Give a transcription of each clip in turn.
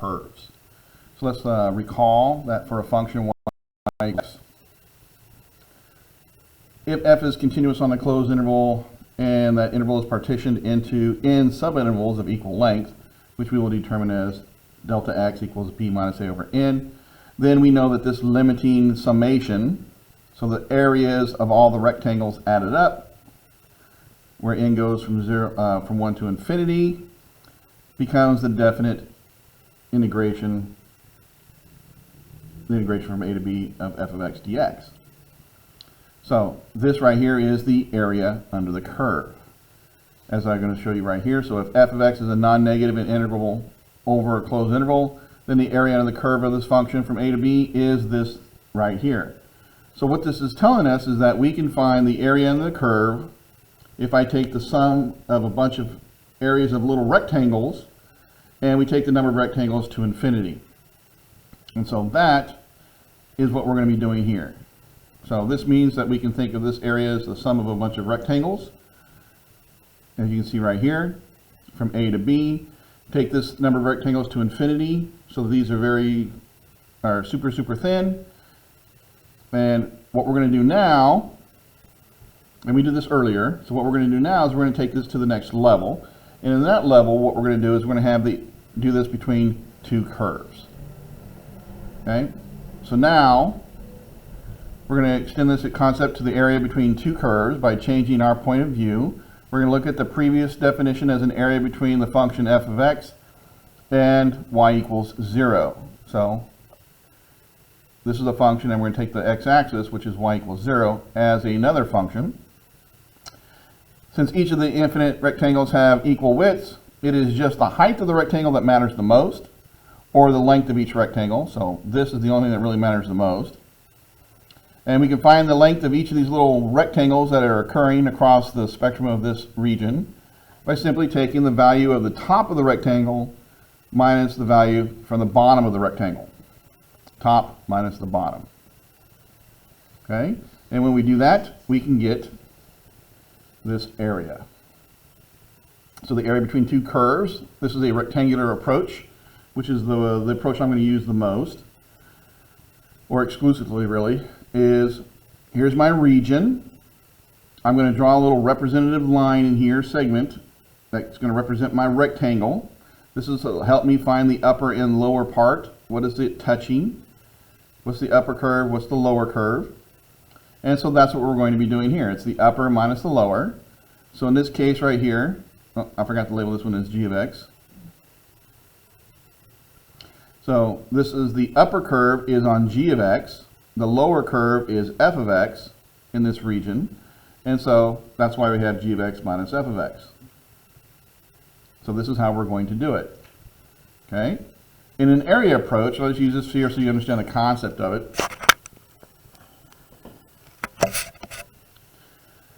curves. So let's recall that for a function y, if f is continuous on the closed interval and that interval is partitioned into n subintervals of equal length, which we will determine as delta x equals b minus a over n, then we know that this limiting summation, so the areas of all the rectangles added up, where n goes from 1 to infinity, becomes the definite integration, from a to b of f of x dx. So this right here is the area under the curve, as I'm going to show you right here. So if f of x is a non-negative integral over a closed interval, then the area under the curve of this function from a to b is this right here. So what this is telling us is that we can find the area under the curve if I take the sum of a bunch of areas of little rectangles and we take the number of rectangles to infinity. And so that is what we're going to be doing here. So this means that we can think of this area as the sum of a bunch of rectangles, as you can see right here, from A to B. Take this number of rectangles to infinity, so these are super thin. And what we're going to do now, and we did this earlier, so what we're going to do now is we're going to take this to the next level. And in that level, what we're going to do is we're going to do this between two curves. Okay? So now, we're going to extend this concept to the area between two curves by changing our point of view. We're going to look at the previous definition as an area between the function f of x and y equals 0. So this is a function, and we're going to take the x-axis, which is y equals 0, as another function. Since each of the infinite rectangles have equal widths, it is just the height of the rectangle that matters the most, or the length of each rectangle. So this is the only thing that really matters the most. And we can find the length of each of these little rectangles that are occurring across the spectrum of this region by simply taking the value of the top of the rectangle minus the value from the bottom of the rectangle. Top minus the bottom. Okay? And when we do that, we can get this area. So the area between two curves, this is a rectangular approach, which is the approach I'm going to use the most, or exclusively really, is here's my region. I'm going to draw a little representative line in here, segment, that's going to represent my rectangle. This is to help me find the upper and lower part. What is it touching? What's the upper curve? What's the lower curve? And so that's what we're going to be doing here. It's the upper minus the lower. So in this case right here, oh, I forgot to label this one as g of x. So this is the upper curve is on g of x. The lower curve is f of x in this region. And so that's why we have g of x minus f of x. So this is how we're going to do it. Okay? In an area approach, let's use this here so you understand the concept of it.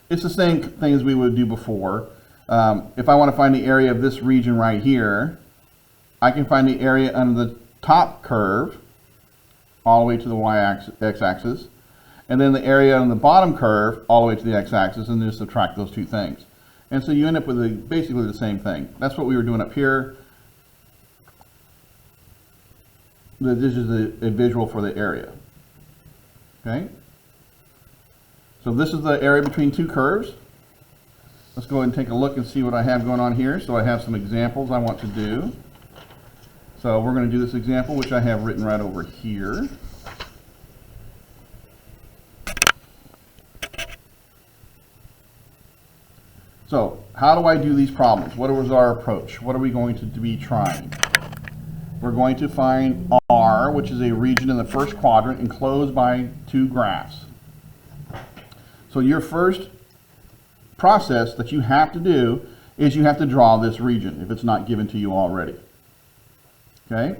It's the same thing as we would do before. If I want to find the area of this region right here, I can find the area under the top curve all the way to the x-axis, and then the area on the bottom curve all the way to the x-axis, and then just subtract those two things. And so you end up with basically the same thing. That's what we were doing up here. This is a visual for the area. Okay? So this is the area between two curves. Let's go ahead and take a look and see what I have going on here. So I have some examples I want to do. So we're going to do this example, which I have written right over here. So how do I do these problems? What was our approach? What are we going to be trying? We're going to find R, which is a region in the first quadrant enclosed by two graphs. So your first process that you have to do is you have to draw this region if it's not given to you already. Okay?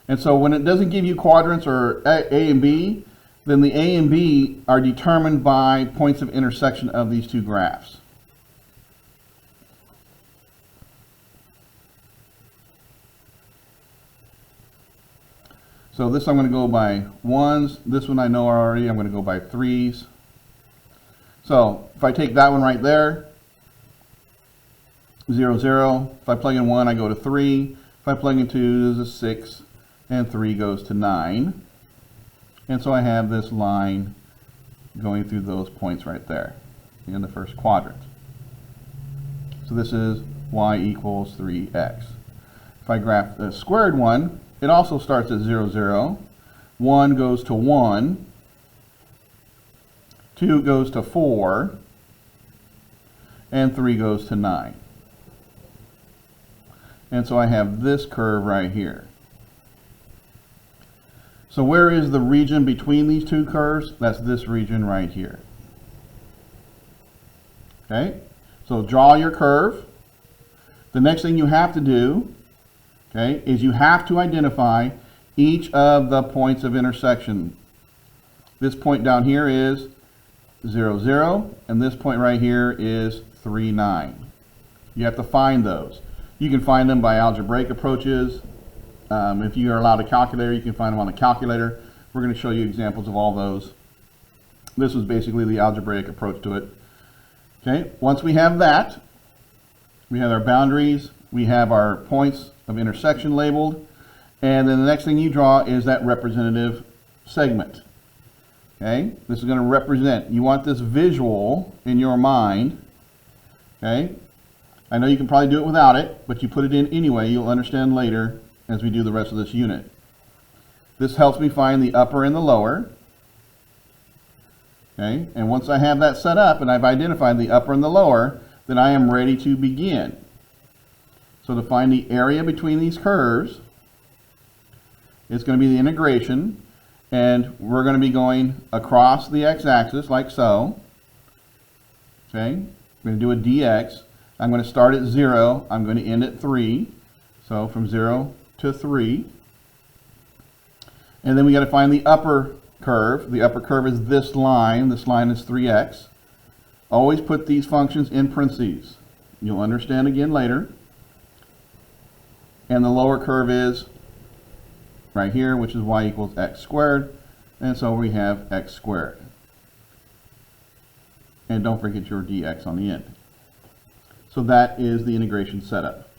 And so when it doesn't give you quadrants or A and B, then the A and B are determined by points of intersection of these two graphs. So this I'm going to go by ones. This one I know already. I'm going to go by threes. So if I take that one right there, 0, 0. If I plug in 1, I go to 3. If I plug in 2, there's a 6, and 3 goes to 9. And so I have this line going through those points right there in the first quadrant. So this is y equals 3x. If I graph the squared one, it also starts at 0, 0. 1 goes to 1. 2 goes to 4. And 3 goes to 9. And so I have this curve right here. So where is the region between these two curves? That's this region right here. Okay, so draw your curve. The next thing you have to do, okay, is you have to identify each of the points of intersection. This point down here is 0, 0, and this point right here is 3, 9. You have to find those. You can find them by algebraic approaches. If you are allowed a calculator, you can find them on the calculator. We're going to show you examples of all those. This was basically the algebraic approach to it. Okay, once we have that, we have our boundaries, we have our points of intersection labeled, and then the next thing you draw is that representative segment. Okay, this is going to represent, you want this visual in your mind. Okay, I know you can probably do it without it, but you put it in anyway. You'll understand later as we do the rest of this unit. This helps me find the upper and the lower. Okay, and once I have that set up and I've identified the upper and the lower, then I am ready to begin. So to find the area between these curves, it's going to be the integration, and we're going to be going across the x-axis like so. Okay, I'm going to do a dx. I'm going to start at 0. I'm going to end at 3. So from 0 to 3. And then we got to find the upper curve. The upper curve is this line. This line is 3x. Always put these functions in parentheses. You'll understand again later. And the lower curve is right here, which is y equals x squared. And so we have x squared. And don't forget your dx on the end. So that is the integration setup.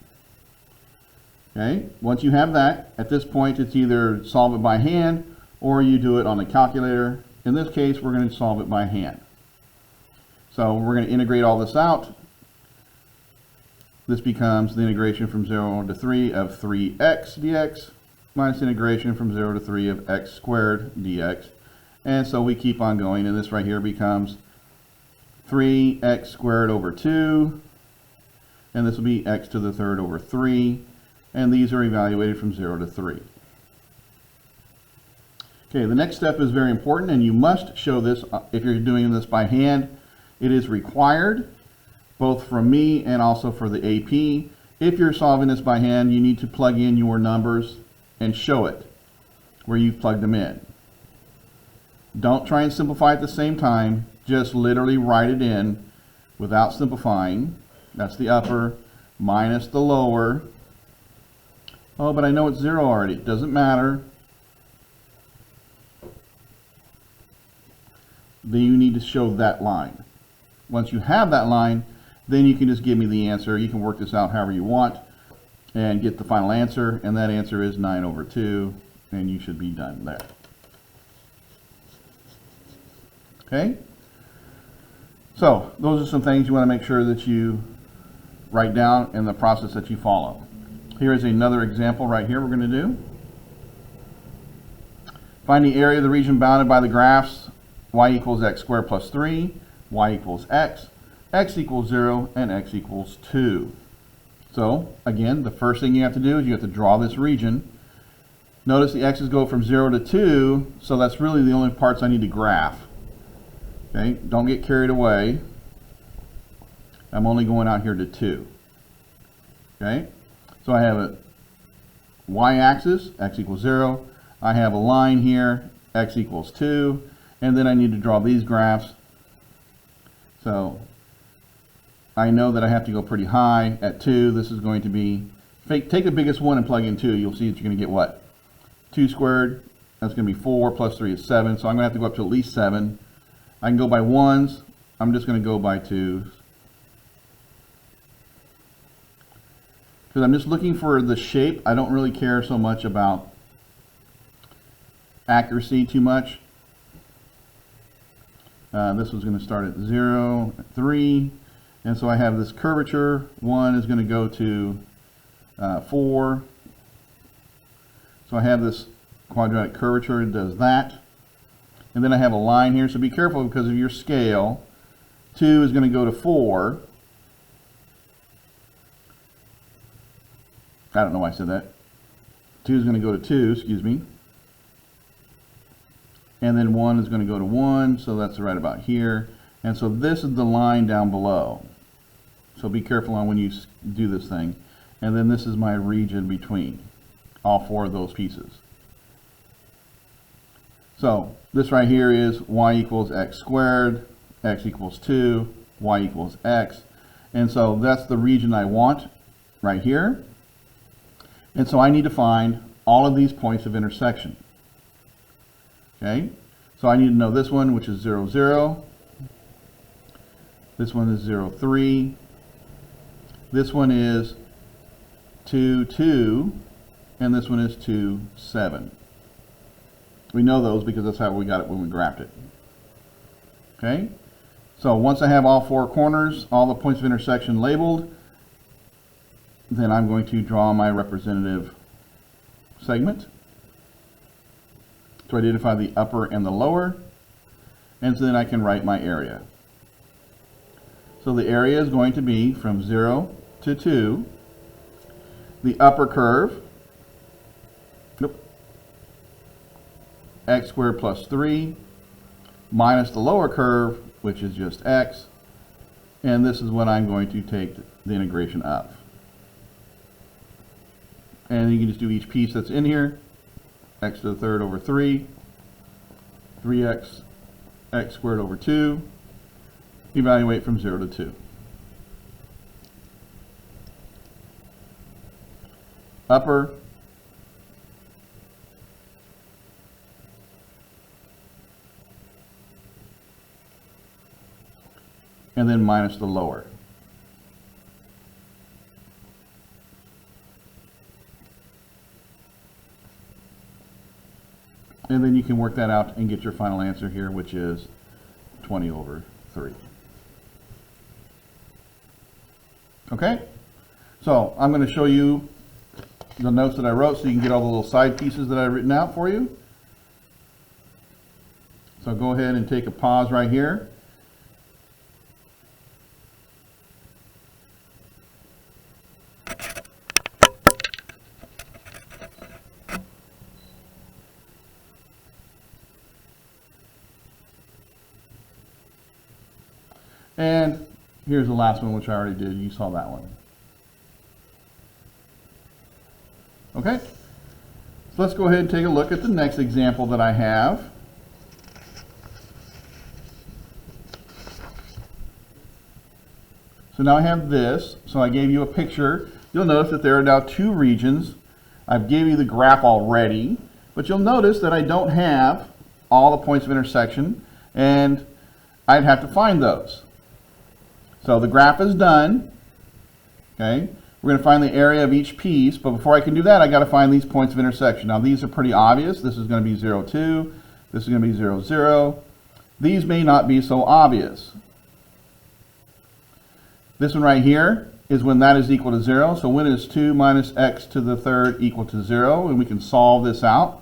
Okay, once you have that, at this point it's either solve it by hand or you do it on a calculator. In this case, we're going to solve it by hand. So we're going to integrate all this out. This becomes the integration from 0 to 3 of 3x dx minus integration from 0 to 3 of x squared dx. And so we keep on going, and this right here becomes 3x squared over 2, and this will be x to the third over 3, and these are evaluated from 0 to 3. Okay, the next step is very important, and you must show this if you're doing this by hand. It is required, both from me and also for the AP. If you're solving this by hand, you need to plug in your numbers and show it where you've plugged them in. Don't try and simplify at the same time. Just literally write it in without simplifying. That's the upper minus the lower. Oh, but I know it's 0 already. It doesn't matter. Then you need to show that line. Once you have that line, then you can just give me the answer. You can work this out however you want and get the final answer, and that answer is 9 over 2, and you should be done there. Okay? So, those are some things you want to make sure that you write down in the process that you follow. Here is another example right here we're going to do. Find the area of the region bounded by the graphs y equals x squared plus 3, y equals x equals 0, and x equals 2. So, again, the first thing you have to do is you have to draw this region. Notice the x's go from 0 to 2, so that's really the only parts I need to graph. Okay, don't get carried away. I'm only going out here to 2. Okay, so I have a y-axis, x equals 0. I have a line here, x equals 2. And then I need to draw these graphs. So I know that I have to go pretty high at 2. This is going to be, take the biggest one and plug in 2. You'll see that you're going to get what? 2 squared, that's going to be 4, plus 3 is 7. So I'm going to have to go up to at least 7. I can go by 1s. I'm just going to go by 2s. because I'm just looking for the shape. I don't really care so much about accuracy too much. This was going to start at 0, 3, and so I have this curvature. 1 is going to go to 4. So I have this quadratic curvature, it does that. And then I have a line here, so be careful because of your scale. 2 is going to go to 4. I don't know why I said that. 2 is going to go to 2, excuse me. And then 1 is going to go to 1, so that's right about here. And so this is the line down below. So be careful on when you do this thing. And then this is my region between all 4 of those pieces. So this right here is y equals x squared, x equals 2, y equals x. And so that's the region I want right here. And so I need to find all of these points of intersection. Okay, so I need to know this one, which is 0, 0. This one is 0, 3. This one is 2, 2. And this one is 2, 7. We know those because that's how we got it when we graphed it. Okay, so once I have all 4 corners, all the points of intersection labeled, then I'm going to draw my representative segment to identify the upper and the lower, and so then I can write my area. So the area is going to be from 0 to 2. The upper curve, x squared plus 3, minus the lower curve, which is just x, and this is what I'm going to take the integration of. And you can just do each piece that's in here. X to the third over 3, 3x, x squared over 2, evaluate from 0 to 2. Upper, and then minus the lower. And then you can work that out and get your final answer here, which is 20 over 3. Okay? So I'm going to show you the notes that I wrote so you can get all the little side pieces that I've written out for you. So go ahead and take a pause right here. And here's the last one, which I already did. You saw that one. Okay, so let's go ahead and take a look at the next example that I have. So now I have this. So I gave you a picture. You'll notice that there are now 2 regions. I've gave you the graph already, but you'll notice that I don't have all the points of intersection, and I'd have to find those. So the graph is done. Okay, we're going to find the area of each piece, but before I can do that, I got to find these points of intersection. Now these are pretty obvious. This is going to be 0, 2. This is going to be 0, 0. These may not be so obvious. This one right here is when that is equal to 0. So when is 2 minus x to the third equal to 0? And we can solve this out.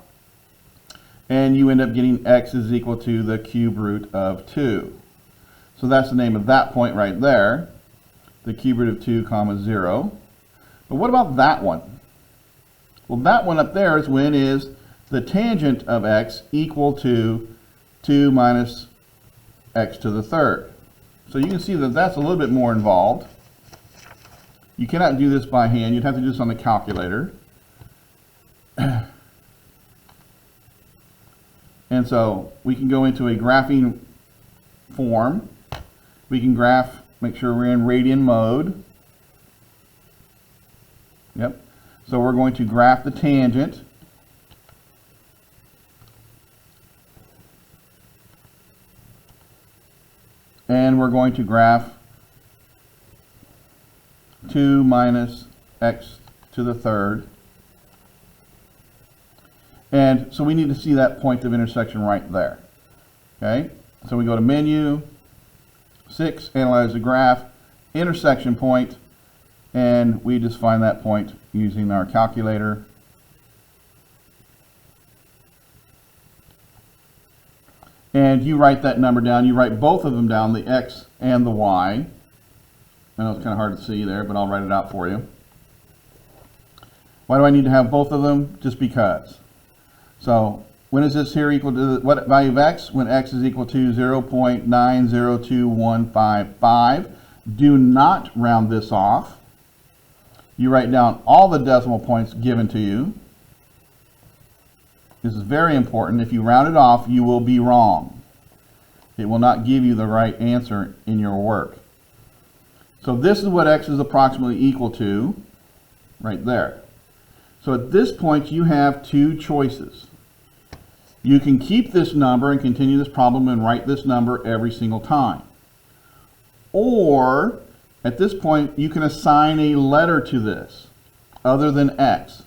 And you end up getting x is equal to the cube root of 2. So that's the name of that point right there, the cube root of 2 comma 0. But what about that one? Well, that one up there is when is the tangent of x equal to 2 minus x to the third. So you can see that that's a little bit more involved. You cannot do this by hand. You'd have to do this on the calculator. And so we can go into a graphing form. We can graph, make sure we're in radian mode. Yep. So we're going to graph the tangent. And we're going to graph 2 minus x to the third. And so we need to see that point of intersection right there. Okay, so we go to Menu, 6, Analyze the Graph, Intersection Point, and we just find that point using our calculator. And you write that number down. You write both of them down, the X and the Y. I know it's kind of hard to see there, but I'll write it out for you. Why do I need to have both of them? Just because. So when is this here equal to what value of X? When X is equal to 0.902155. Do not round this off. You write down all the decimal points given to you. This is very important. If you round it off, you will be wrong. It will not give you the right answer in your work. So this is what X is approximately equal to, right there. So at this point, you have two choices. You can keep this number and continue this problem and write this number every single time. Or, at this point, you can assign a letter to this, other than X.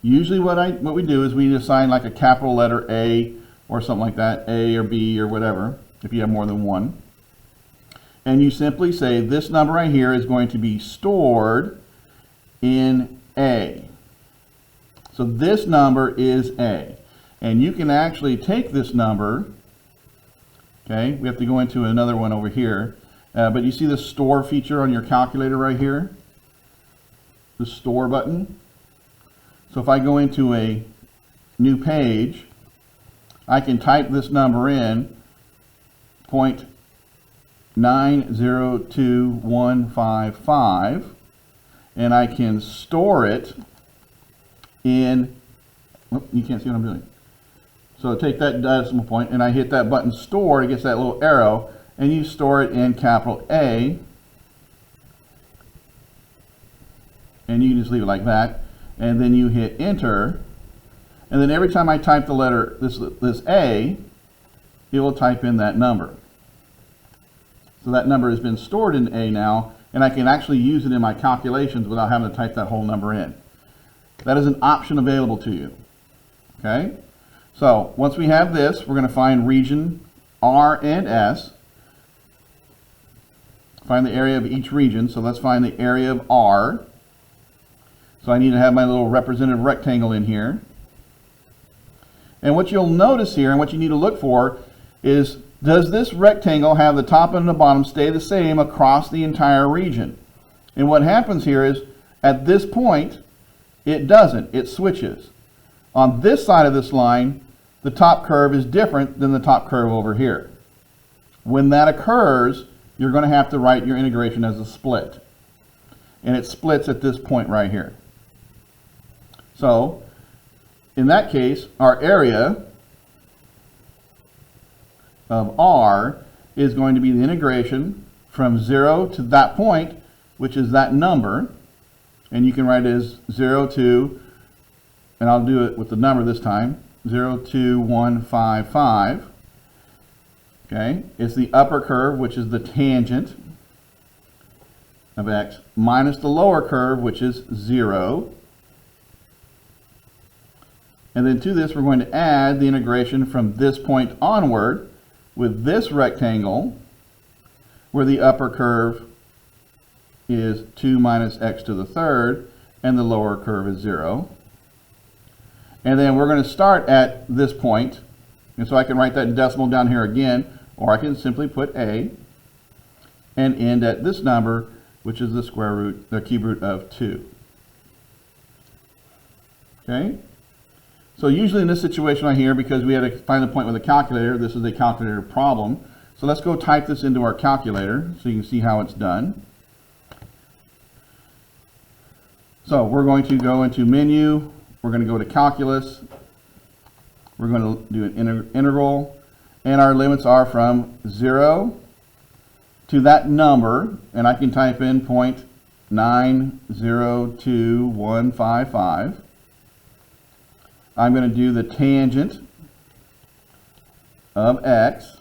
Usually what we do is we assign like a capital letter A or something like that, A or B or whatever, if you have more than one. And you simply say this number right here is going to be stored in A. So this number is A. And you can actually take this number, okay, we have to go into another one over here, but you see the store feature on your calculator right here? The store button? So if I go into a new page, I can type this number in, 0.902155, and I can store it in, oh, you can't see what I'm doing. So take that decimal point and I hit that button store, it gets that little arrow, and you store it in capital A, and you can just leave it like that. And then you hit enter, and then every time I type the letter, this A, it will type in that number. So that number has been stored in A now, and I can actually use it in my calculations without having to type that whole number in. That is an option available to you. Okay? So once we have this, we're going to find region R and S. Find the area of each region, so let's find the area of R. So I need to have my little representative rectangle in here. And what you'll notice here, and what you need to look for, is does this rectangle have the top and the bottom stay the same across the entire region? And what happens here is, at this point, it doesn't. It switches. On this side of this line, the top curve is different than the top curve over here. When that occurs, you're going to have to write your integration as a split. And it splits at this point right here. So, in that case, our area of R is going to be the integration from 0 to that point, which is that number. And you can write it as 0 to, and I'll do it with the number this time, 0.2155. Okay, it's the upper curve, which is the tangent of X, minus the lower curve, which is 0. And then to this, we're going to add the integration from this point onward with this rectangle, where the upper curve is 2 minus x to the third, and the lower curve is 0. And then we're going to start at this point, and so I can write that in decimal down here again, or I can simply put A, and end at this number, which is the square root, the cube root of 2. Okay? So usually in this situation right here, because we had to find the point with a calculator, this is a calculator problem. So let's go type this into our calculator so you can see how it's done. So we're going to go into menu, we're going to go to calculus, we're going to do an integral, and our limits are from 0 to that number, and I can type in 0.902155. I'm going to do the tangent of x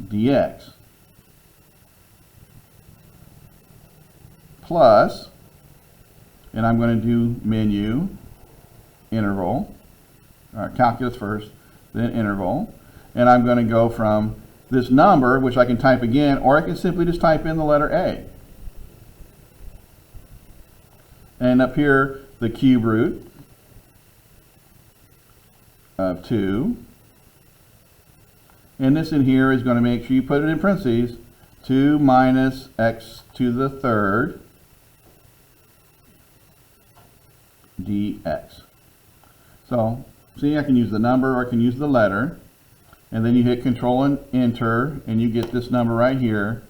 dx plus and I'm going to do menu, interval, calculus first, then interval, and I'm going to go from this number, which I can type again, or I can simply just type in the letter A. And up here, the cube root of 2. And this in here is going to make sure you put it in parentheses, 2 minus x to the third dx. So, see, I can use the number or I can use the letter. And then you hit Control and Enter, and you get this number right here.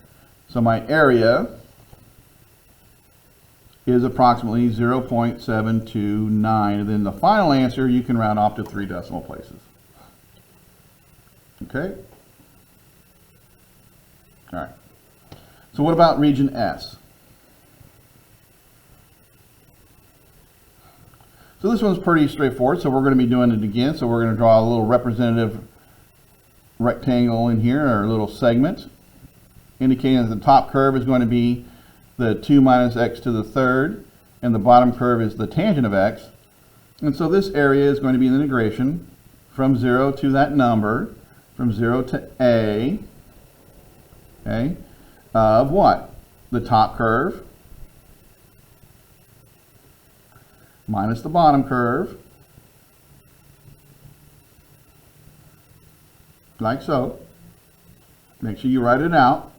So my area is approximately 0.729. And then the final answer, you can round off to 3 decimal places. Okay? All right. So what about region S? So this one's pretty straightforward, so we're going to be doing it again. So we're going to draw a little representative rectangle in here, or a little segment, indicating that the top curve is going to be the 2 minus x to the third, and the bottom curve is the tangent of x. And so this area is going to be an integration from 0 to that number, from 0 to a, okay, of what? The top curve minus the bottom curve, like so. Make sure you write it out,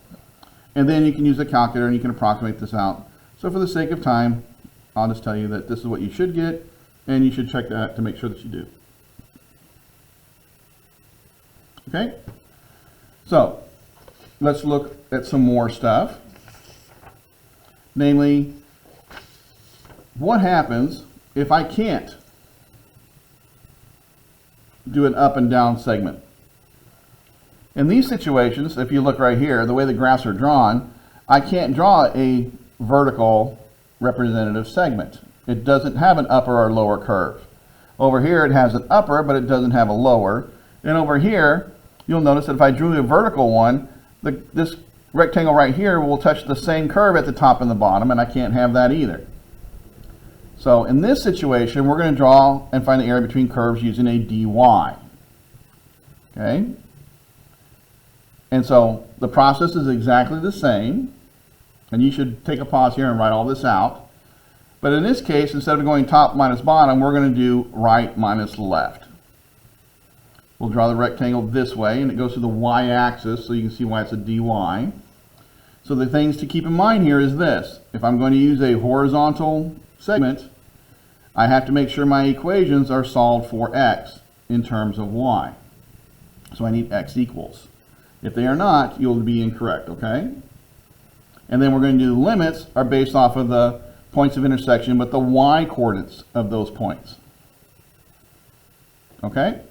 and then you can use a calculator and you can approximate this out. So for the sake of time, I'll just tell you that this is what you should get, and you should check that to make sure that you do. Okay? So let's look at some more stuff. Namely, what happens if I can't do an up and down segment? In these situations, if you look right here, the way the graphs are drawn, I can't draw a vertical representative segment. It doesn't have an upper or lower curve. Over here it has an upper, but it doesn't have a lower. And over here, you'll notice that if I drew a vertical one, this rectangle right here will touch the same curve at the top and the bottom, and I can't have that either. So in this situation, we're going to draw and find the area between curves using a dy. Okay? And so the process is exactly the same, and you should take a pause here and write all this out. But in this case, instead of going top minus bottom, we're going to do right minus left. We'll draw the rectangle this way, and it goes to the y-axis, so you can see why it's a dy. So the things to keep in mind here is this. If I'm going to use a horizontal segment, I have to make sure my equations are solved for x in terms of y. So I need x equals. If they are not, you'll be incorrect, okay? And then we're going to do the limits are based off of the points of intersection, but the y coordinates of those points. Okay?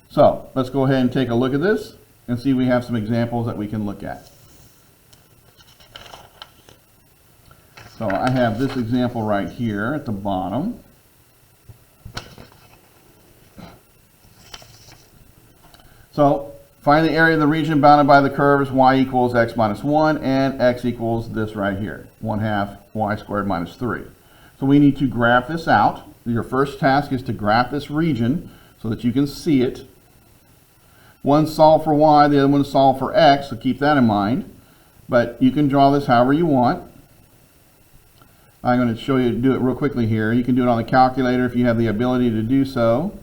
So let's go ahead and take a look at this and see if we have some examples that we can look at. So I have this example right here at the bottom. So find the area of the region bounded by the curves y equals x minus 1 and x equals this right here, 1/2 y squared minus 3. So we need to graph this out. Your first task is to graph this region so that you can see it. One solve for y, the other one solve for x, so keep that in mind. But you can draw this however you want. I'm going to show you to do it real quickly here. You can do it on the calculator if you have the ability to do so.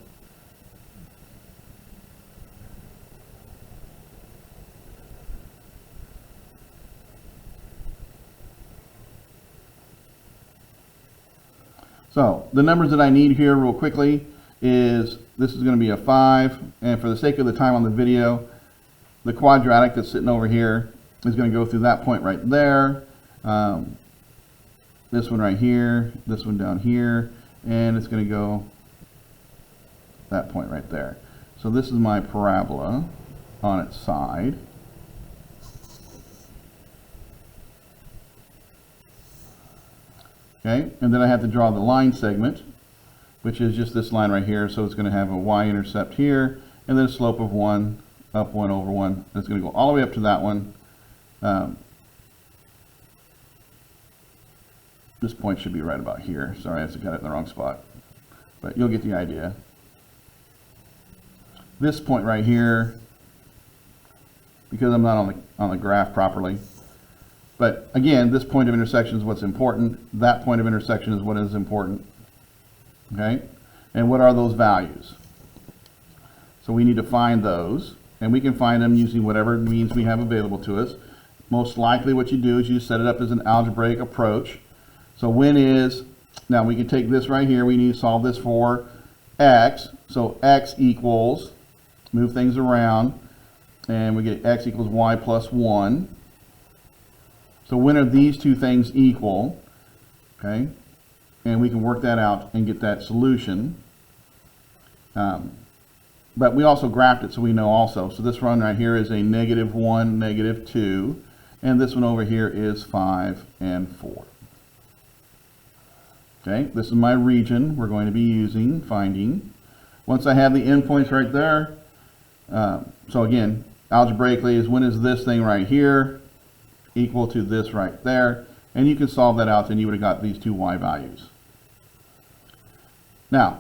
So the numbers that I need here real quickly is, this is going to be a 5, and for the sake of the time on the video, the quadratic that's sitting over here is going to go through that point right there, this one right here, this one down here, and it's going to go that point right there. So this is my parabola on its side. Okay, and then I have to draw the line segment, which is just this line right here. So it's going to have a y-intercept here, and then a slope of 1, up 1 over 1. And it's going to go all the way up to that one. This point should be right about here. Sorry, I just got it in the wrong spot. But you'll get the idea. This point right here, because I'm not on the graph properly. But again, this point of intersection is what's important. That point of intersection is what is important. Okay? And what are those values? So we need to find those. And we can find them using whatever means we have available to us. Most likely what you do is you set it up as an algebraic approach. So when is, now we can take this right here, we need to solve this for x. So x equals, move things around, and we get x equals y plus 1. So when are these two things equal? Okay, and we can work that out and get that solution. But we also graphed it so we know also. So this one right here is a -1, -2, and this one over here is 5 and 4. Okay, this is my region we're going to be using, finding. Once I have the endpoints right there, so again, algebraically is when is this thing right here equal to this right there, and you can solve that out, and you would have got these two y values. Now,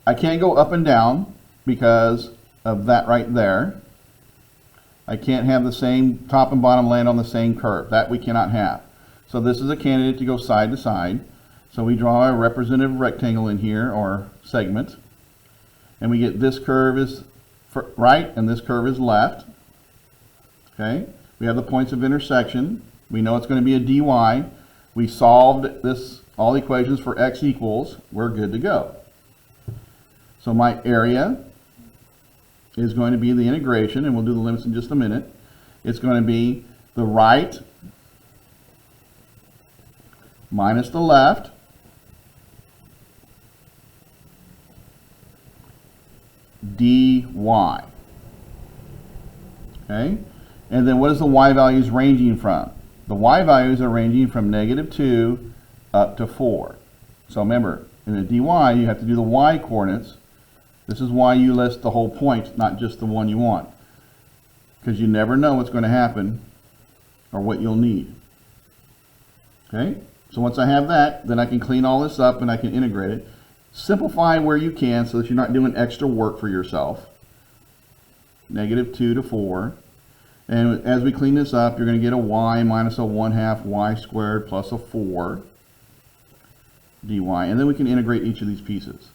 I can't go up and down because of that right there. I can't have the same top and bottom land on the same curve. That we cannot have. So this is a candidate to go side to side. So we draw a representative rectangle in here, or segment, and we get this curve is right and this curve is left. Okay, we have the points of intersection. We know it's going to be a dy. We solved this, all equations for x equals. We're good to go. So my area is going to be the integration, and we'll do the limits in just a minute. It's going to be the right minus the left dy. Okay, and then what is the y values ranging from? The y values are ranging from -2 up to 4. So remember, in a dy you have to do the y coordinates. This is why you list the whole point, not just the one you want, because you never know what's going to happen or what you'll need. Okay, so once I have that, then I can clean all this up and I can integrate it. Simplify where you can so that you're not doing extra work for yourself. -2 to 4. And as we clean this up, you're going to get a y minus a 1/2 y squared plus a 4 dy. And then we can integrate each of these pieces.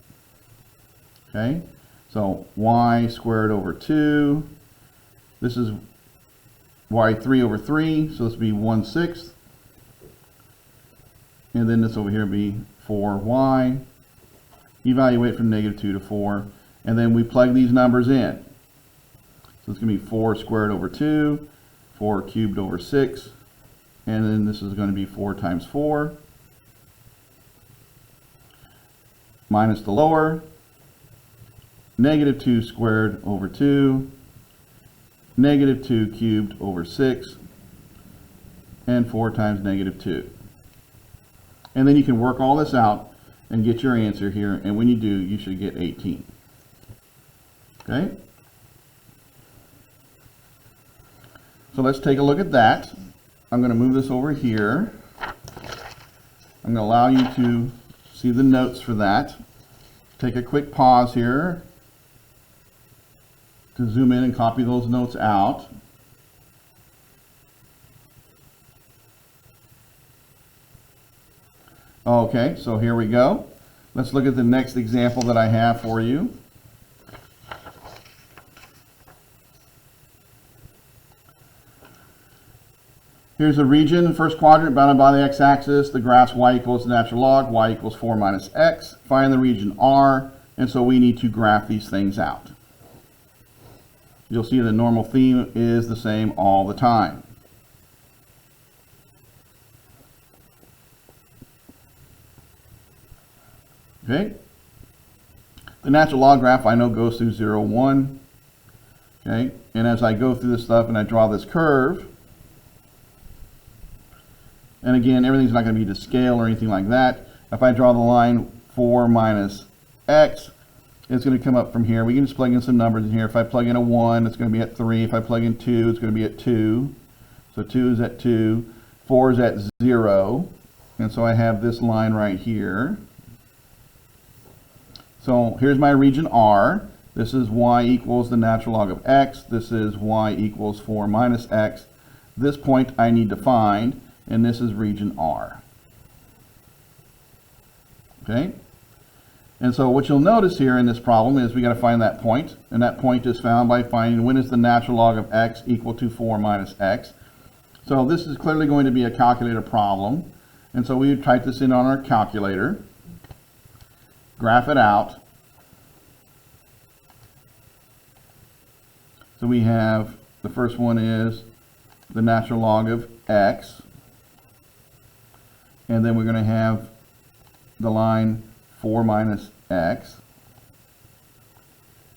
Okay, so y squared over 2. This is y3 over 3, so this will be 1/6. And then this over here will be 4y. Evaluate from -2 to 4. And then we plug these numbers in. So it's going to be 4 squared over 2, 4 cubed over 6. And then this is going to be 4 times 4. Minus the lower. -2 squared over 2. -2 cubed over 6. And 4 times -2. And then you can work all this out and get your answer here, and when you do, you should get 18. Okay? So let's take a look at that. I'm going to move this over here. I'm going to allow you to see the notes for that. Take a quick pause here to zoom in and copy those notes out. Okay, so here we go. Let's look at the next example that I have for you. Here's a region, first quadrant, bounded by the x-axis. The graph's y equals natural log, y equals 4 minus x. Find the region R, and so we need to graph these things out. You'll see the normal theme is the same all the time. Okay, the natural log graph I know goes through 0, 1. Okay, and as I go through this stuff and I draw this curve, and again, everything's not going to be to scale or anything like that. If I draw the line 4 minus x, it's going to come up from here. We can just plug in some numbers in here. If I plug in a 1, it's going to be at 3. If I plug in 2, it's going to be at 2. So 2 is at 2. 4 is at 0. And so I have this line right here. So here's my region R. This is y equals the natural log of x. This is y equals 4 minus x. This point I need to find, and this is region R. Okay? And so what you'll notice here in this problem is we got to find that point, and that point is found by finding when is the natural log of x equal to 4 minus x. So this is clearly going to be a calculator problem, and so we would type this in on our calculator, graph it out. So we have, the first one is the natural log of x, and then we're going to have the line 4 minus x.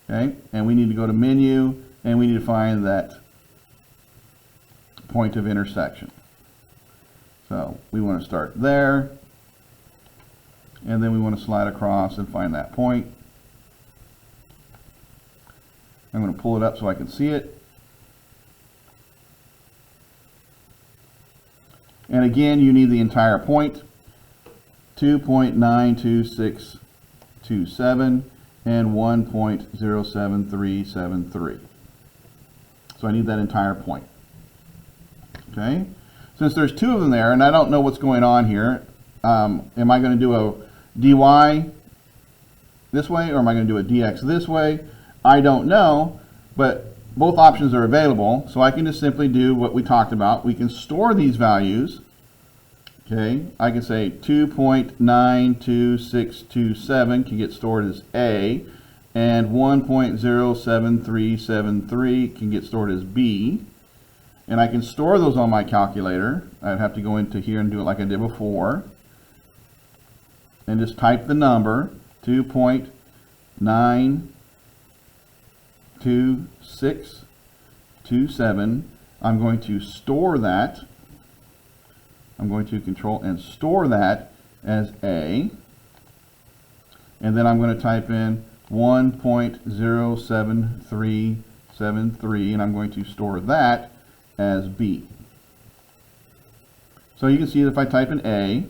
Okay, and we need to go to menu, and we need to find that point of intersection. So we want to start there, and then we want to slide across and find that point. I'm going to pull it up so I can see it. And again, you need the entire point, 2.92627 and 1.07373. So I need that entire point. Okay? Since there's two of them there, and I don't know what's going on here, am I going to do a dy this way, or am I going to do a dx this way? I don't know, but both options are available, so I can just simply do what we talked about. We can store these values. Okay, I can say 2.92627 can get stored as A, and 1.07373 can get stored as B. And I can store those on my calculator. I'd have to go into here and do it like I did before. And just type the number, 2.92627. I'm going to store that. I'm going to control and store that as A. And then I'm going to type in 1.07373, and I'm going to store that as B. So you can see that if I type in A,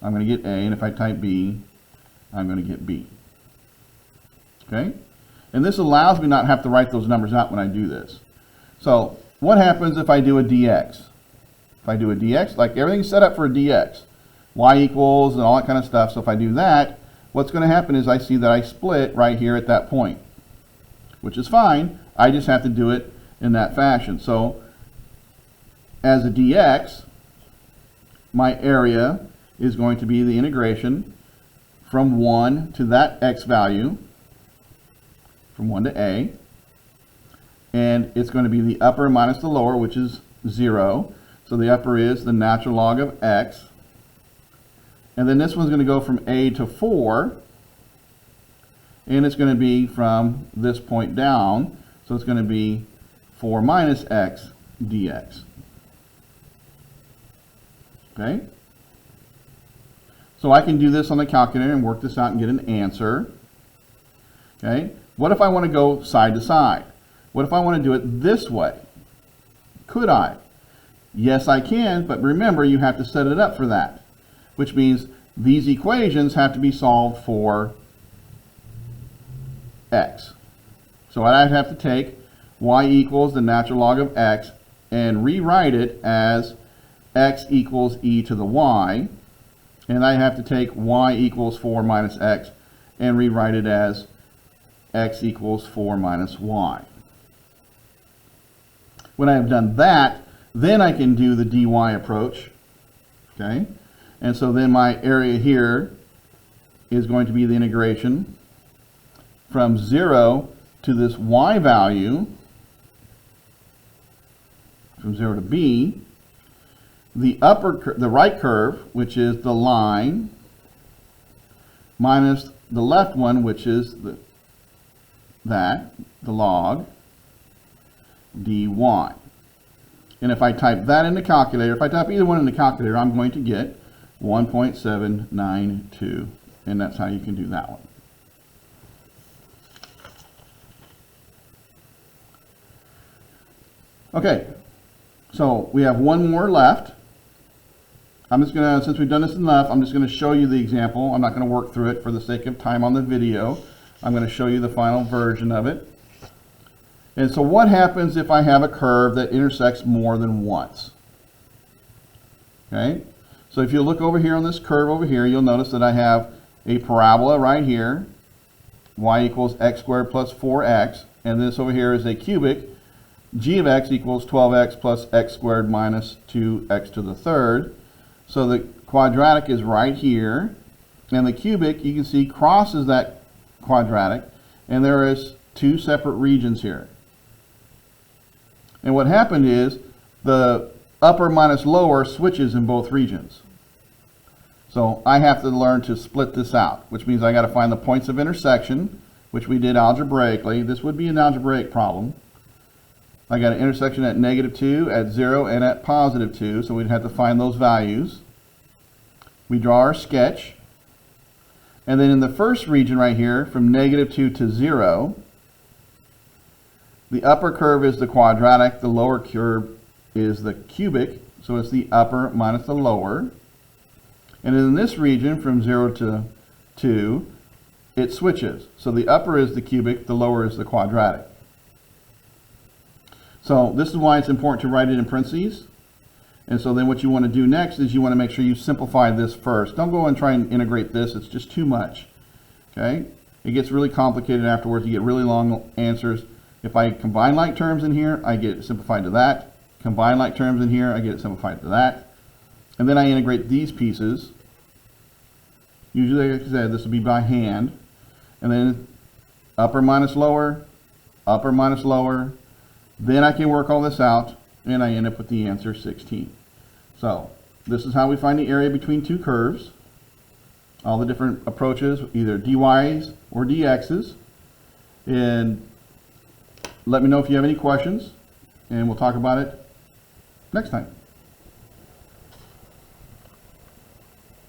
I'm going to get A, and if I type B, I'm going to get B. Okay? And this allows me not to have to write those numbers out when I do this. So what happens if I do a dx? If I do a dx, like everything's set up for a dx, y equals and all that kind of stuff. So if I do that, what's going to happen is I see that I split right here at that point, which is fine. I just have to do it in that fashion. So as a dx, my area is going to be the integration from 1 to that x value, from 1 to a, and it's going to be the upper minus the lower, which is 0. So the upper is the natural log of x, and then this one's going to go from a to 4, and it's going to be from this point down, so it's going to be 4 minus x dx. Okay? So I can do this on the calculator and work this out and get an answer. Okay? What if I want to go side to side? What if I want to do it this way? Could I? Yes, I can, but remember, you have to set it up for that, which means these equations have to be solved for x. So I'd have to take y equals the natural log of x and rewrite it as x equals e to the y, and I have to take y equals 4 minus x and rewrite it as x equals 4 minus y. When I have done that, then I can do the dy approach. Okay? And so then my area here is going to be the integration from 0 to this y value, from 0 to b, the right curve, which is the line, minus the left one, which is the log, dy. And if I type that in the calculator, if I type either one in the calculator, I'm going to get 1.792, and that's how you can do that one. Okay, so we have one more left. since we've done this enough, I'm just gonna show you the example. I'm not gonna work through it for the sake of time on the video. I'm gonna show you the final version of it. And so what happens if I have a curve that intersects more than once? Okay, so if you look over here on this curve over here, you'll notice that I have a parabola right here, y equals x squared plus 4x, and this over here is a cubic, g of x equals 12x plus x squared minus 2x to the third. So the quadratic is right here, and the cubic, you can see, crosses that quadratic, and there is two separate regions here. And what happened is the upper minus lower switches in both regions. So I have to learn to split this out, which means I got to find the points of intersection, which we did algebraically. This would be an algebraic problem. I got an intersection at -2, at 0, and at +2, so we'd have to find those values. We draw our sketch, and then in the first region right here, from -2 to 0, the upper curve is the quadratic, the lower curve is the cubic, so it's the upper minus the lower. And in this region, from 0 to 2, it switches. So the upper is the cubic, the lower is the quadratic. So this is why it's important to write it in parentheses. And so then what you want to do next is you want to make sure you simplify this first. Don't go and try and integrate this, it's just too much. Okay? It gets really complicated afterwards, you get really long answers. If I combine like terms in here, I get it simplified to that. Combine like terms in here, I get it simplified to that. And then I integrate these pieces. Usually, like I said, this will be by hand. And then upper minus lower, upper minus lower. Then I can work all this out, and I end up with the answer 16. So this is how we find the area between two curves. All the different approaches, either dy's or dx's. And let me know if you have any questions, and we'll talk about it next time.